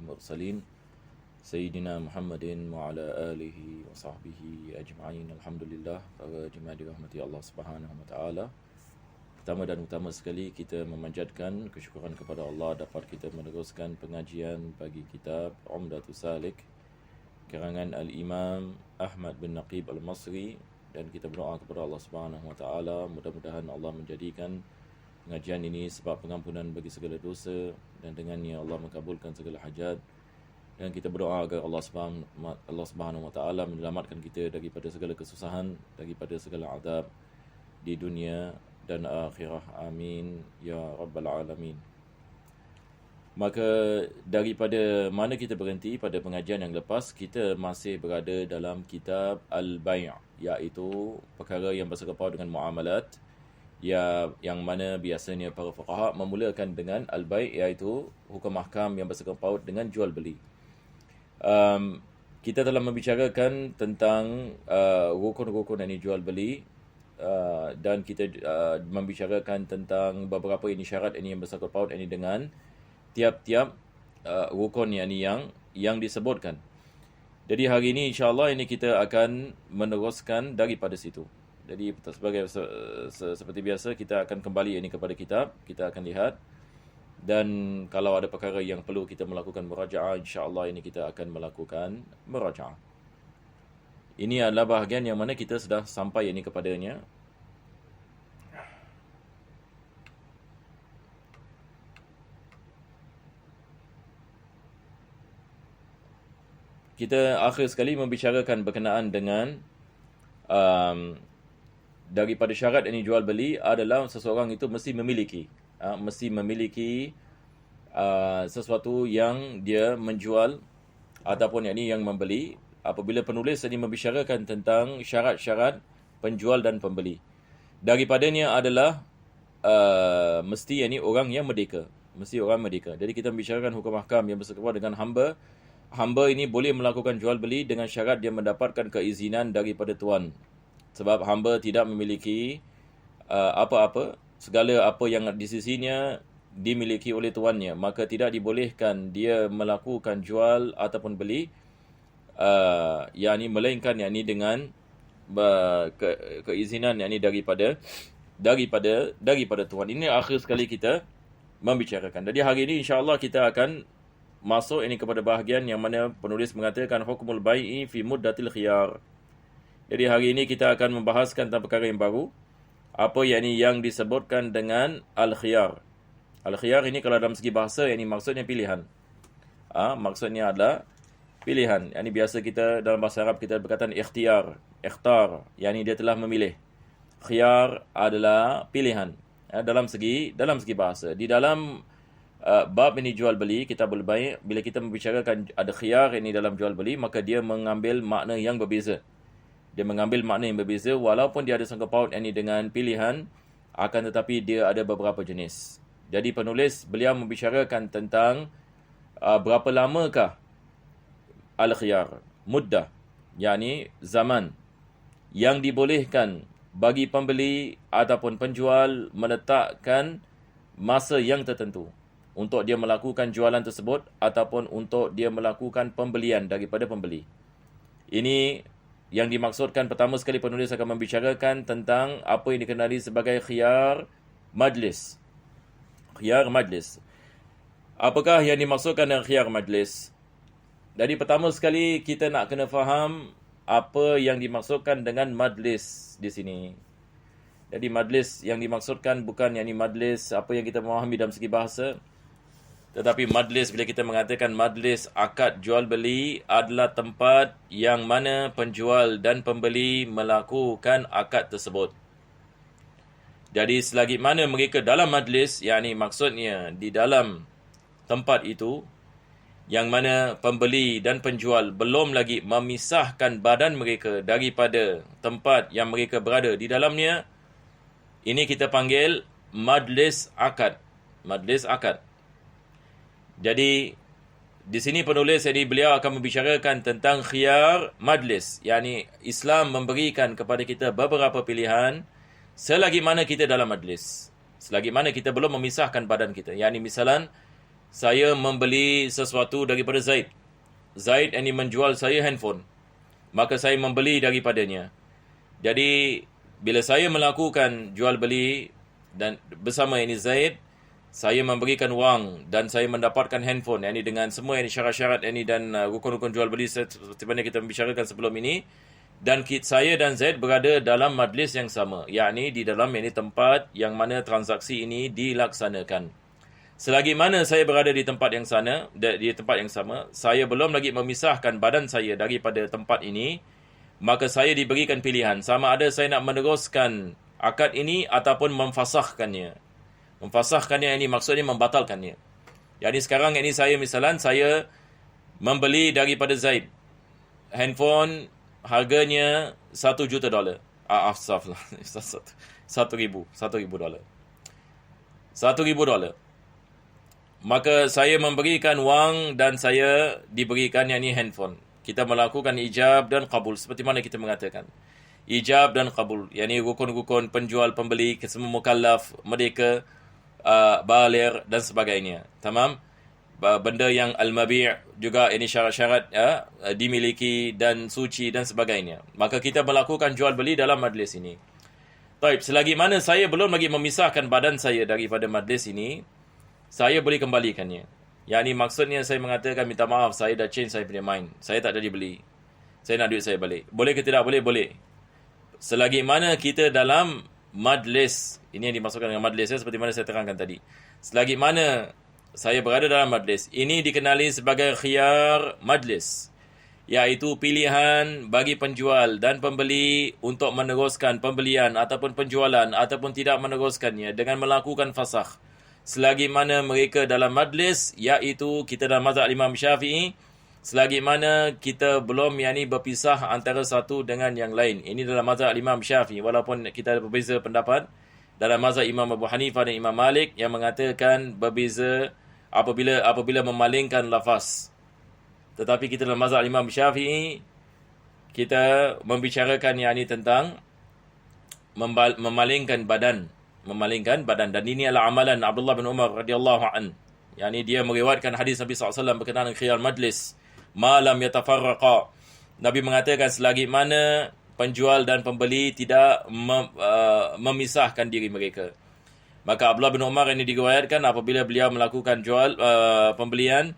المرسلين سيدنا محمد وعلى آله وصحبه أجمعين. Alhamdulillah, para jemaah dirahmati Allah Subhanahu wa taala. Pertama dan utama sekali kita memanjatkan kesyukuran kepada Allah dapat kita meneruskan pengajian bagi kitab Umdatus Salik karangan Al-Imam Ahmad bin Naqib Al-Masri, dan kita berdoa kepada Allah Subhanahu wa taala mudah-mudahan Allah menjadikan pengajian ini sebab pengampunan bagi segala dosa dan dengannya Allah mengabulkan segala hajat. Dan kita berdoa agar Allah Subhanahu wa taala menyelamatkan kita daripada segala kesusahan, daripada segala azab di dunia dan akhirah. Amin ya rabbal alamin. Maka daripada mana kita berhenti pada pengajian yang lepas, kita masih berada dalam kitab Al-Bay', iaitu perkara yang bersangkut dengan muamalat, yang mana biasanya para fuqaha memulakan dengan Al-Bay', iaitu hukum ahkam yang bersangkut dengan jual beli. Kita telah membicarakan tentang rukun-rukun yang jual beli, dan kita membicarakan tentang beberapa ini syarat ini yang bersangkut paut ini dengan tiap-tiap rukun yang disebutkan. Jadi hari ini insya-Allah ini kita akan meneruskan daripada situ. Jadi seperti biasa kita akan kembali ini kepada kitab, kita akan lihat, dan kalau ada perkara yang perlu kita melakukan murajaah, insya-Allah ini kita akan melakukan murajaah. Ini adalah bahagian yang mana kita sudah sampai ini kepadanya. Kita akhir sekali membicarakan berkenaan dengan daripada syarat ini jual beli adalah seseorang itu mesti memiliki sesuatu yang dia menjual ataupun yang membeli. Apabila penulis ini membicarakan tentang syarat-syarat penjual dan pembeli, daripadanya adalah mesti orang yang merdeka, Jadi kita membicarakan hukum ahkam yang bersangkut dengan hamba. Hamba ini boleh melakukan jual beli dengan syarat dia mendapatkan keizinan daripada tuan. Sebab hamba tidak memiliki apa-apa, segala apa yang di sisinya dimiliki oleh tuannya, maka tidak dibolehkan dia melakukan jual ataupun beli, melainkan dengan keizinan daripada tuan. Ini akhir sekali kita membicarakan. Jadi hari ini insya-Allah kita akan masuk ini kepada bahagian yang mana penulis mengatakan hukmul bai'i fi muddatil khiyar. Jadi hari ini kita akan membahaskan tentang perkara yang baru, apa yang disebutkan dengan al-khiyar. Al-khiyar ini kalau dalam segi bahasa maksudnya pilihan. Maksudnya adalah pilihan. Biasa kita dalam bahasa Arab kita berkataan ikhtiar, ikhtar, dia telah memilih. Khiyar adalah pilihan. Dalam segi bahasa. Di dalam bab ini jual beli, kitabul bai', bila kita membicarakan ada khiyar ini dalam jual beli, maka dia mengambil makna yang berbeza. Walaupun dia ada sangkut paut dengan pilihan, akan tetapi dia ada beberapa jenis. Jadi beliau membicarakan tentang berapa lamakah al-khiyar, muddah, zaman yang dibolehkan bagi pembeli ataupun penjual meletakkan masa yang tertentu untuk dia melakukan jualan tersebut ataupun untuk dia melakukan pembelian daripada pembeli. Ini yang dimaksudkan. Pertama sekali penulis akan membicarakan tentang apa yang dikenali sebagai khiyar majlis. Khiyar majlis. Apakah yang dimaksudkan dengan khiyar majlis? Jadi pertama sekali kita nak kena faham apa yang dimaksudkan dengan majlis di sini. Jadi majlis yang dimaksudkan bukan majlis apa yang kita memahami dalam segi bahasa, tetapi majlis, bila kita mengatakan majlis akad jual beli, adalah tempat yang mana penjual dan pembeli melakukan akad tersebut. Jadi selagi mana mereka dalam majlis, maksudnya di dalam tempat itu, yang mana pembeli dan penjual belum lagi memisahkan badan mereka daripada tempat yang mereka berada di dalamnya, ini kita panggil majlis akad. Majlis akad. Jadi di sini penulis beliau akan membicarakan tentang khiyar majlis, Islam memberikan kepada kita beberapa pilihan selagi mana kita dalam majlis, selagi mana kita belum memisahkan badan kita. Misalan saya membeli sesuatu daripada Zaid. Zaid ini menjual saya handphone. Maka saya membeli daripadanya. Jadi, bila saya melakukan jual beli dan bersama ini Zaid, saya memberikan wang dan saya mendapatkan handphone. Ini dengan semua ini syarat-syarat ini dan rukun-rukun jual beli seperti mana kita membicarakan sebelum ini. Dan saya dan Zaid berada dalam majlis yang sama. Yakni di dalam ini tempat yang mana transaksi ini dilaksanakan. Selagi mana saya berada di tempat yang sama, saya belum lagi memisahkan badan saya daripada tempat ini, maka saya diberikan pilihan sama ada saya nak meneruskan akad ini ataupun memfasahkannya. Memfasahkannya ini maksudnya membatalkannya. Jadi sekarang ini saya membeli daripada Zaid handphone harganya $1 juta. Astagfirullah. $1,000. $1,000. Maka saya memberikan wang dan saya diberikan yakni handphone. Kita melakukan ijab dan qabul seperti mana kita mengatakan. Ijab dan qabul, yakni rukun-rukun penjual pembeli semua mukallaf, mereka baligh dan sebagainya. Tamam? Benda yang al-mabi' juga ini syarat-syarat dimiliki dan suci dan sebagainya. Maka kita melakukan jual beli dalam majlis ini. Baik, selagi mana saya belum lagi memisahkan badan saya daripada majlis ini, saya boleh kembalikannya. Yang ini maksudnya saya mengatakan minta maaf, saya dah change saya punya mind. Saya tak jadi beli. Saya nak duit saya balik. Boleh ke tidak? Boleh, boleh. Selagi mana kita dalam majlis, ini yang dimasukkan dengan majlis seperti mana saya terangkan tadi. Selagi mana saya berada dalam majlis, ini dikenali sebagai khiyar majlis, iaitu pilihan bagi penjual dan pembeli untuk meneruskan pembelian ataupun penjualan ataupun tidak meneruskannya dengan melakukan fasakh. Selagi mana mereka dalam majlis, iaitu kita dalam mazhab Imam Syafi'i, selagi mana kita belum berpisah antara satu dengan yang lain. Ini dalam mazhab Imam Syafi'i, walaupun kita ada berbeza pendapat dalam mazhab Imam Abu Hanifah dan Imam Malik yang mengatakan berbeza apabila memalingkan lafaz. Tetapi kita dalam mazhab Imam Syafi'i, kita membicarakan tentang memalingkan badan, dan ini adalah amalan Abdullah bin Umar radhiyallahu an. Yani dia meriwayatkan hadis Nabi SAW berkenaan dengan khiyar majlis, malam yatafarraqa. Nabi mengatakan selagi mana penjual dan pembeli tidak memisahkan diri mereka. Maka Abdullah bin Umar ini diriwayatkan apabila beliau melakukan pembelian,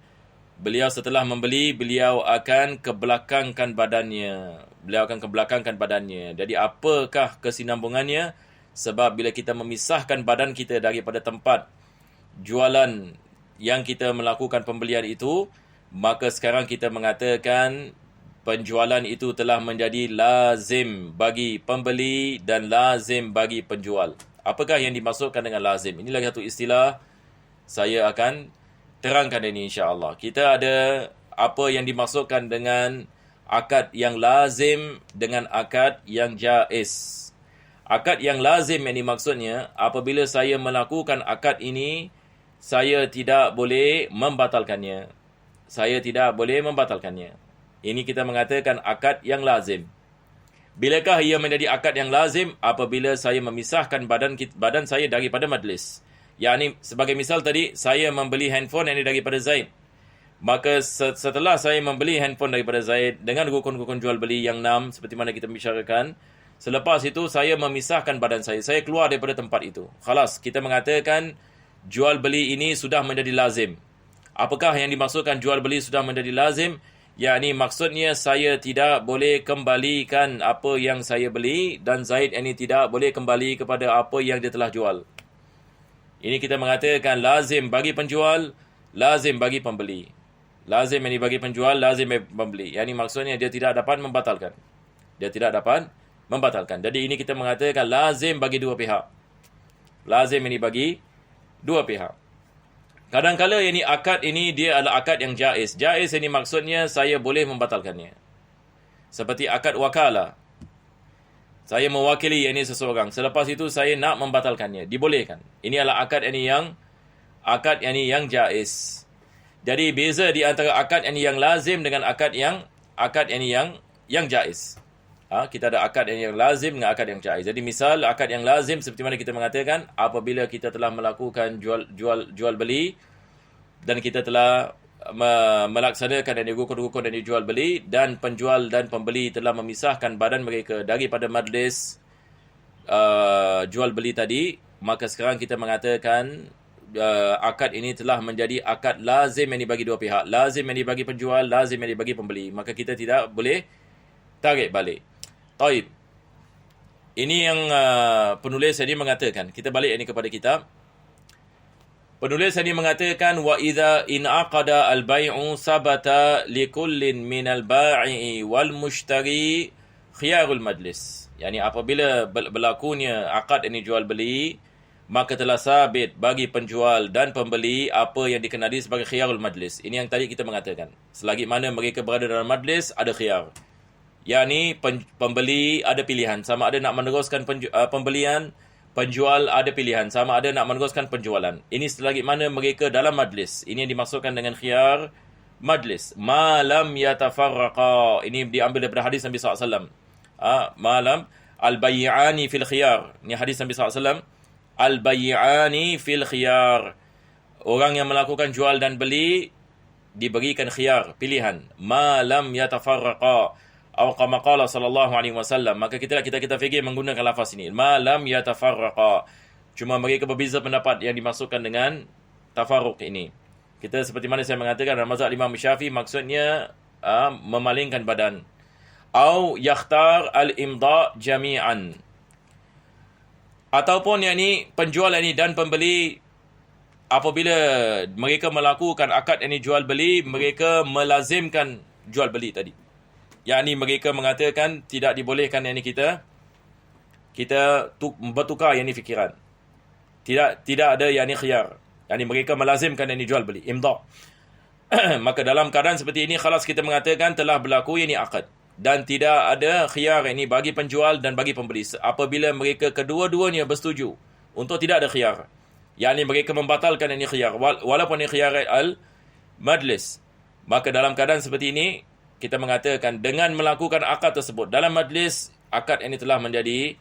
beliau setelah membeli, beliau akan kebelakangkan badannya. Jadi apakah kesinambungannya? Sebab bila kita memisahkan badan kita daripada tempat jualan yang kita melakukan pembelian itu, maka sekarang kita mengatakan penjualan itu telah menjadi lazim bagi pembeli dan lazim bagi penjual. Apakah yang dimaksudkan dengan lazim? Ini lagi satu istilah saya akan terangkan ini insya-Allah. Kita ada apa yang dimaksudkan dengan akad yang lazim dengan akad yang jaiz. Akad yang lazim ini maksudnya apabila saya melakukan akad ini, saya tidak boleh membatalkannya. Ini kita mengatakan akad yang lazim. Bilakah ia menjadi akad yang lazim? Apabila saya memisahkan badan saya daripada majlis. Yakni sebagai misal tadi, saya membeli handphone yang daripada Zaid. Maka setelah saya membeli handphone daripada Zaid dengan rukun-rukun jual beli yang 6 seperti mana kita bicarakan, selepas itu saya memisahkan badan saya. Saya keluar daripada tempat itu. Khalas, kita mengatakan jual beli ini sudah menjadi lazim. Apakah yang dimaksudkan jual beli sudah menjadi lazim? Yakni maksudnya saya tidak boleh kembalikan apa yang saya beli dan Zaid ini tidak boleh kembali kepada apa yang dia telah jual. Ini kita mengatakan lazim bagi penjual, lazim bagi pembeli. Lazim ini bagi penjual, lazim bagi pembeli. Yakni maksudnya dia tidak dapat membatalkan. Jadi ini kita mengatakan lazim bagi dua pihak. Lazim ini bagi dua pihak. Kadang-kala ini akad ini dia adalah akad yang jaiz. Jaiz ini maksudnya saya boleh membatalkannya. Seperti akad wakalah. Saya mewakili ini seseorang. Selepas itu saya nak membatalkannya. Dibolehkan. Ini adalah akad ini yang jaiz. Jadi beza di antara akad ini yang lazim dengan akad ini yang jaiz. Kita ada akad yang lazim dengan akad yang jaiz. Jadi misal akad yang lazim seperti mana kita mengatakan apabila kita telah melakukan jual beli, dan kita telah melaksanakan rukun-rukun yang dijual beli, dan penjual dan pembeli telah memisahkan badan mereka daripada majlis jual beli tadi, maka sekarang kita mengatakan akad ini telah menjadi akad lazim yang dibagi dua pihak, lazim yang dibagi penjual, lazim yang dibagi pembeli, maka kita tidak boleh tarik balik. Taib. Ini yang penulis ini mengatakan. Kita balik ini kepada kitab. Penulis ini mengatakan wa idza inaqada al-bai'u sabata likullin minal bai'i wal mushtari khiyarul majlis. Yani apabila berlakunya akad ini jual beli, maka telah sabit bagi penjual dan pembeli apa yang dikenali sebagai khiyarul majlis. Ini yang tadi kita mengatakan. Selagi mana mereka berada dalam majlis, ada khiyar. Yani pembeli ada pilihan, sama ada nak meneruskan pembelian, penjual ada pilihan, sama ada nak meneruskan penjualan. Ini selagi mana mereka dalam majlis. Ini yang dimaksudkan dengan khiyar majlis. Ma lam yatafarraqa. Ini diambil daripada hadis Nabi SAW. Ma lam al-bay'ani fil khiyar. Ini hadis Nabi SAW. Al-bay'ani fil khiyar. Orang yang melakukan jual dan beli diberikan khiyar, pilihan. Ma lam yatafarraqa. Atau kama qala sallallahu alaihi wasallam. Maka kita fikir menggunakan lafaz ini. Ma lam yatafarraqa. Cuma mereka berbeza pendapat yang dimaksudkan dengan tafarruq ini. Kita seperti mana saya mengatakan dalam mazhab Imam Syafi'i, maksudnya memalingkan badan. Au yakhtar al-imda jami'an. Ataupun yang ini penjual ini dan pembeli, apabila mereka melakukan akad ini jual beli, mereka melazimkan jual beli tadi. Yakni mereka mengatakan tidak dibolehkan yang ini kita bertukar yang ini fikiran. Tidak ada yang ini khiyar. Yakni mereka melazimkan yang ini jual beli, imda. Maka dalam keadaan seperti ini, khalas kita mengatakan telah berlaku yang ini akad. Dan tidak ada khiyar ini bagi penjual dan bagi pembeli. Apabila mereka kedua-duanya bersetuju untuk tidak ada khiyar. Yakni mereka membatalkan yang ini khiyar. Walaupun ini khiyar al-majlis. Maka dalam keadaan seperti ini, kita mengatakan dengan melakukan akad tersebut dalam majlis, akad ini telah menjadi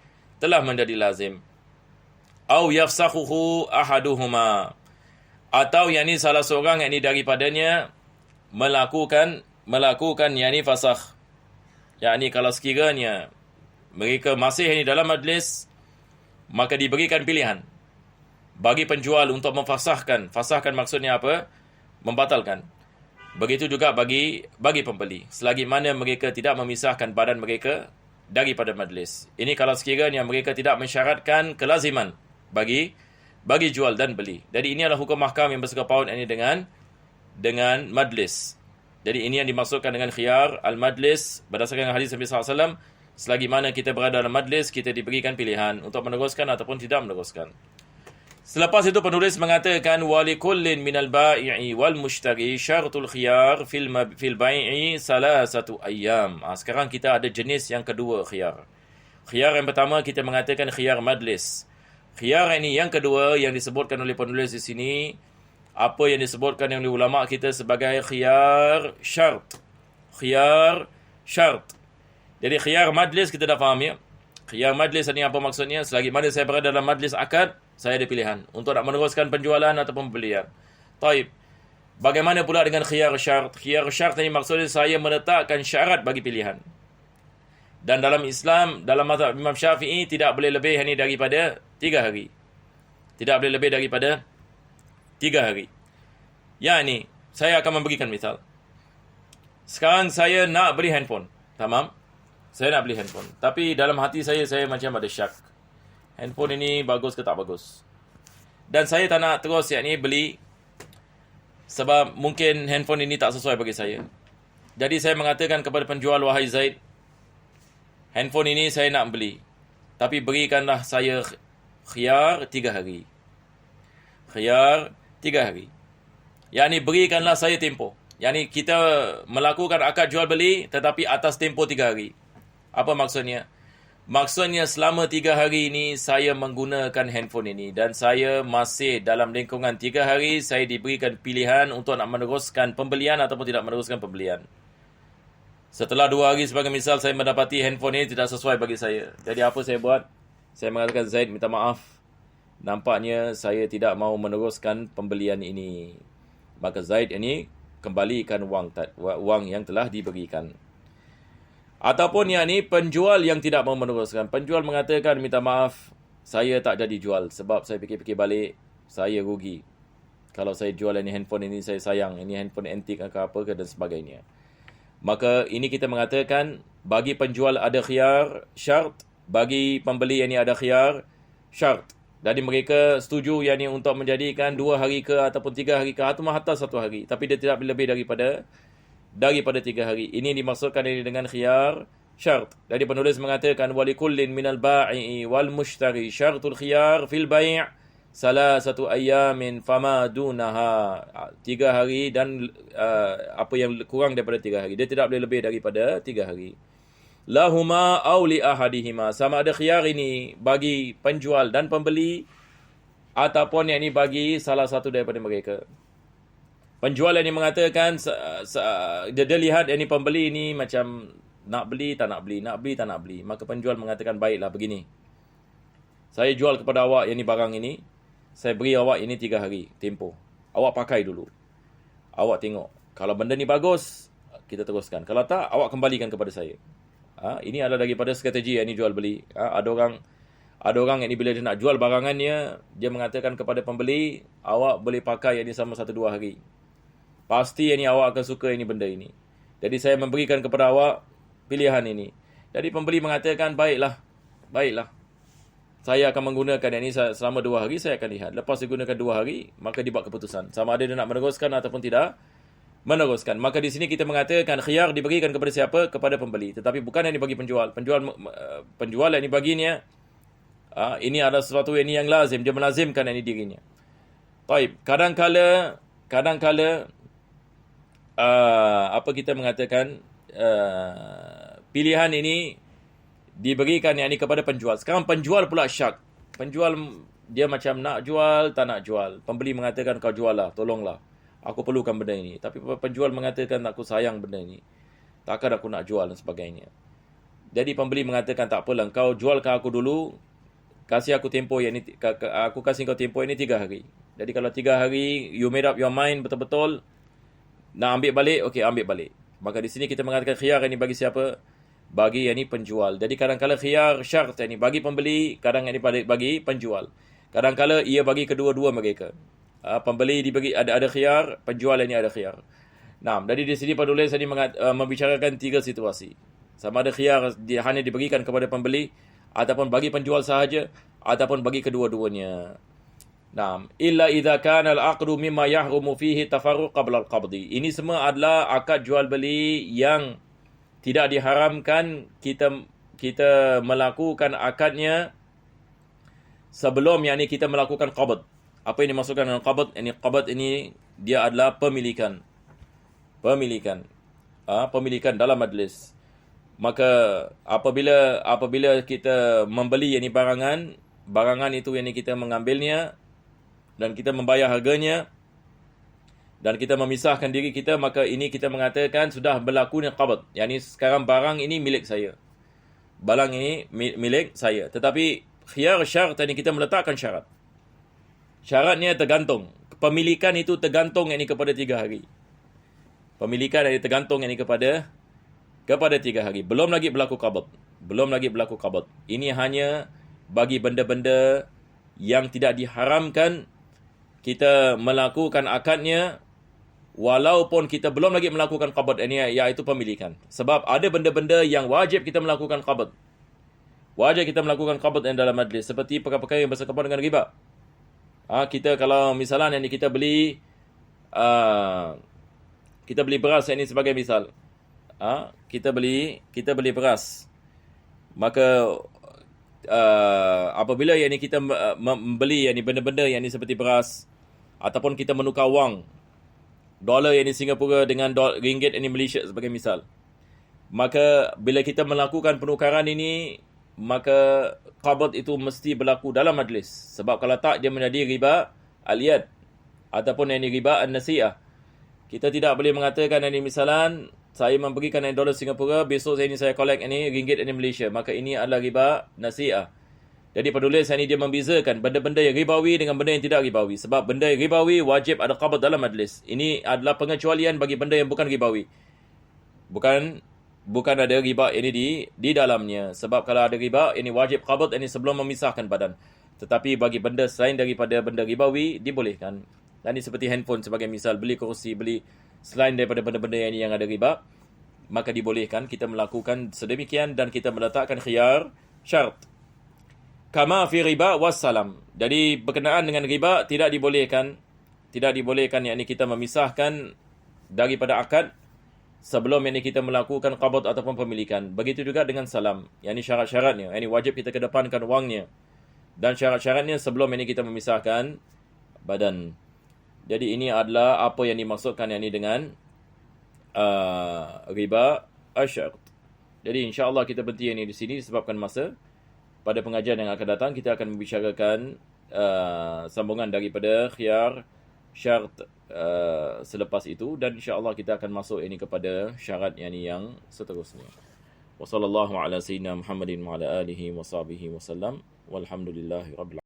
lazim. Au yafsakhuhu ahaduhuma. Atau yang ini salah seorang yang ini daripadanya melakukan yang ini fasakh. Yang ini kalau sekiranya mereka masih ini dalam majlis, maka diberikan pilihan bagi penjual untuk memfasahkan. Fasahkan maksudnya apa? Membatalkan. Begitu juga bagi pembeli. Selagi mana mereka tidak memisahkan badan mereka daripada majlis. Ini kalau sekiranya mereka tidak mensyaratkan kelaziman bagi jual dan beli. Jadi ini adalah hukum mahkam yang bersangkut paut ini dengan majlis. Jadi ini yang dimaksudkan dengan khiyar al-majlis berdasarkan hadis Nabi SAW. Selagi mana kita berada dalam majlis, kita diberikan pilihan untuk meneruskan ataupun tidak meneruskan. Selepas itu penulis mengatakan walikullin minal bai'i wal mushtari syaratul khiyar fil bai'i salasatu ayyam. Sekarang kita ada jenis yang kedua khiyar. Khiyar yang pertama kita mengatakan khiyar majlis. Khiyar ini yang kedua yang disebutkan oleh penulis di sini, apa yang disebutkan oleh ulama kita sebagai khiyar syart. Khiyar syart. Jadi khiyar majlis kita dah faham ya. Khiyar majlis ini apa maksudnya? Selagi mana saya berada dalam majlis akad, saya ada pilihan untuk nak meneruskan penjualan ataupun pembelian. Taib. Bagaimana pula dengan khiyar syart? Khiyar syart ini maksudnya saya meletakkan syarat bagi pilihan. Dan dalam Islam, dalam mazhab Imam Syafi'i, tidak boleh lebih ini daripada 3 hari. Tidak boleh lebih daripada 3 hari. Yani, saya akan memberikan misal. Sekarang saya nak beli handphone. Tamam? Saya nak beli handphone. Tapi dalam hati saya macam ada syak. Handphone ini bagus ke tak bagus? Dan saya tak nak terus beli sebab mungkin handphone ini tak sesuai bagi saya. Jadi saya mengatakan kepada penjual, wahai Zaid, handphone ini saya nak beli. Tapi berikanlah saya khiyar 3 hari. Khiyar 3 hari. Yani berikanlah saya tempoh. Yani kita melakukan akad jual beli tetapi atas tempoh 3 hari. Apa maksudnya? Maksudnya selama 3 hari ini saya menggunakan handphone ini dan saya masih dalam lingkungan 3 hari saya diberikan pilihan untuk nak meneruskan pembelian ataupun tidak meneruskan pembelian. Setelah 2 hari sebagai misal saya mendapati handphone ini tidak sesuai bagi saya. Jadi apa saya buat? Saya mengatakan, Zaid, minta maaf. Nampaknya saya tidak mahu meneruskan pembelian ini. maka Zaid ini kembalikan wang yang telah diberikan. Ataupun yang ni penjual yang tidak mau meneruskan. Penjual mengatakan, minta maaf, saya tak jadi jual sebab saya fikir-fikir balik, saya rugi. Kalau saya jual ini handphone ini, saya sayang. Ini handphone antik ke apa ke dan sebagainya. Maka ini kita mengatakan, bagi penjual ada khiyar, syarat. Bagi pembeli yang ini ada khiyar, syarat. Jadi mereka setuju yang ini untuk menjadikan 2 hari ke ataupun 3 hari ke atau hatta 1 hari. Tapi dia tidak lebih daripada 3 hari. Ini dimaksudkan ini dengan khiyar syarat. Jadi penulis mengatakan walikullin minal ba'i wal mushtari syaratul khiyar fil bai' salasatu ayamin fama dunaha. 3 hari dan apa yang kurang daripada 3 hari. Dia tidak boleh lebih daripada 3 hari. Lahuma aw li ahadihima. Sama ada khiyar ini bagi penjual dan pembeli ataupun yang ini bagi salah satu daripada mereka. Penjual yang ini mengatakan dia lihat yang ini pembeli ini macam nak beli tak nak beli, nak beli tak nak beli. Maka penjual mengatakan, baiklah begini. Saya jual kepada awak yang ini barang ini. Saya beri awak ini 3 hari tempoh. Awak pakai dulu. Awak tengok. Kalau benda ni bagus, kita teruskan. Kalau tak, awak kembalikan kepada saya. Ini adalah daripada strategi yang ini jual beli. Ada orang yang ini bila dia nak jual barangannya, dia mengatakan kepada pembeli, awak boleh pakai yang ini sama 1-2 hari. Pasti yang ini awak akan suka ini benda ini. Jadi saya memberikan kepada awak pilihan ini. Jadi pembeli mengatakan, baiklah. Saya akan menggunakan yang ini selama 2 hari, saya akan lihat. Lepas digunakan 2 hari, maka dibuat keputusan. Sama ada dia nak meneruskan ataupun tidak meneruskan. Maka di sini kita mengatakan khiyar diberikan kepada siapa? Kepada pembeli. Tetapi bukan yang dibagi penjual. Penjual yang dibaginya, ini adalah sesuatu yang lazim. Dia melazimkan yang ini dirinya. Baik, kadang-kala apa kita mengatakan, pilihan ini diberikan yang ini kepada penjual. Sekarang penjual pula syak. Penjual dia macam nak jual, tak nak jual. Pembeli mengatakan, kau jual lah, tolonglah. Aku perlukan benda ini. Tapi penjual mengatakan, aku sayang benda ini. Takkan aku nak jual dan sebagainya. Jadi pembeli mengatakan, tak apalah, kau jualkan aku dulu. Kasih aku tempoh yang ini. Aku kasih kau tempoh ini 3 hari. Jadi kalau 3 hari, you made up your mind betul-betul. Nak ambil balik, okey, ambil balik. Maka di sini kita mengatakan khiyar ini bagi siapa? Bagi yang ini penjual. Jadi kadang-kadang khiyar syarat ini bagi pembeli, kadang ini bagi penjual. Kadang-kadang ia bagi kedua-dua mereka. Pembeli dibagi ada khiyar, penjual ini ada khiyar. Nah, jadi di sini penulis tadi membicarakan 3 situasi. Sama ada khiyar hanya diberikan kepada pembeli ataupun bagi penjual sahaja ataupun bagi kedua-duanya. Nah, illa idza kana al-aqdu mimma yahrumu fihi tafarruq qabla al-qabdi. Ini semua adalah akad jual beli yang tidak diharamkan kita melakukan akadnya sebelum yang ini kita melakukan qabd. Apa yang dimaksudkan dengan qabd? Ini qabd ini dia adalah pemilikan. Pemilikan dalam majlis. Maka apabila kita membeli yang ini barangan itu yang ini kita mengambilnya dan kita membayar harganya dan kita memisahkan diri kita, maka ini kita mengatakan sudah berlakunya qabd. Yang ini sekarang barang ini milik saya. Barang ini milik saya. Tetapi khiyar syarat ini kita meletakkan syarat. Syaratnya tergantung. Pemilikan itu tergantung yang ini kepada 3 hari. Pemilikan ini tergantung yang ini kepada 3 hari. Belum lagi berlaku qabd. Ini hanya bagi benda-benda yang tidak diharamkan kita melakukan akadnya walaupun kita belum lagi melakukan qabd ini, iaitu pemilikan. Sebab ada benda-benda yang wajib kita melakukan qabd. Wajib kita melakukan qabd dalam majlis seperti perkara-perkara yang bersangkutan dengan riba. Kita kalau misalnya yang kita beli beras ini sebagai misal. Kita beli beras. Maka apabila yang ini kita membeli yang ini benda-benda yang ini seperti beras ataupun kita menukar wang dolar yang ini Singapura dengan ringgit ini Malaysia sebagai misal. Maka bila kita melakukan penukaran ini, maka qabd itu mesti berlaku dalam majlis. Sebab kalau tak, dia menjadi riba al-yad ataupun yang ini riba an-nasi'ah. Kita tidak boleh mengatakan ini misalan saya memberikan dolar Singapura, besok saya collect ini ringgit ini Malaysia. Maka ini adalah riba nasi'ah. Jadi penulis ini dia membezakan benda-benda yang ribawi dengan benda yang tidak ribawi. Sebab benda yang ribawi wajib ada qabd dalam majlis. Ini adalah pengecualian bagi benda yang bukan ribawi. Bukan ada riba ini di dalamnya. Sebab kalau ada riba, ini wajib qabd ini sebelum memisahkan badan. Tetapi bagi benda selain daripada benda ribawi, dibolehkan. Dan ini seperti handphone sebagai misal, beli kursi, beli selain daripada benda-benda yang ada riba, maka dibolehkan kita melakukan sedemikian dan kita meletakkan khiyar syarat. Kama fi riba wassalam. Jadi berkenaan dengan riba tidak dibolehkan yakni kita memisahkan daripada akad sebelum yakni kita melakukan qabd ataupun pemilikan. Begitu juga dengan salam. Yakni syarat-syaratnya, yakni wajib kita kedepankan wangnya. Dan syarat-syaratnya sebelum yakni kita memisahkan badan. Jadi ini adalah apa yang dimaksudkan yakni dengan riba asyarat. Jadi insya-Allah kita berhenti ini di sini disebabkan masa. Pada pengajian yang akan datang kita akan membicarakan sambungan daripada khiyar syarat selepas itu dan insya-Allah kita akan masuk ini kepada syarat yang seterusnya. Wassallallahu ala sayyidina Muhammadin wa ala alihi wa sahbihi wasallam walhamdulillahirabbil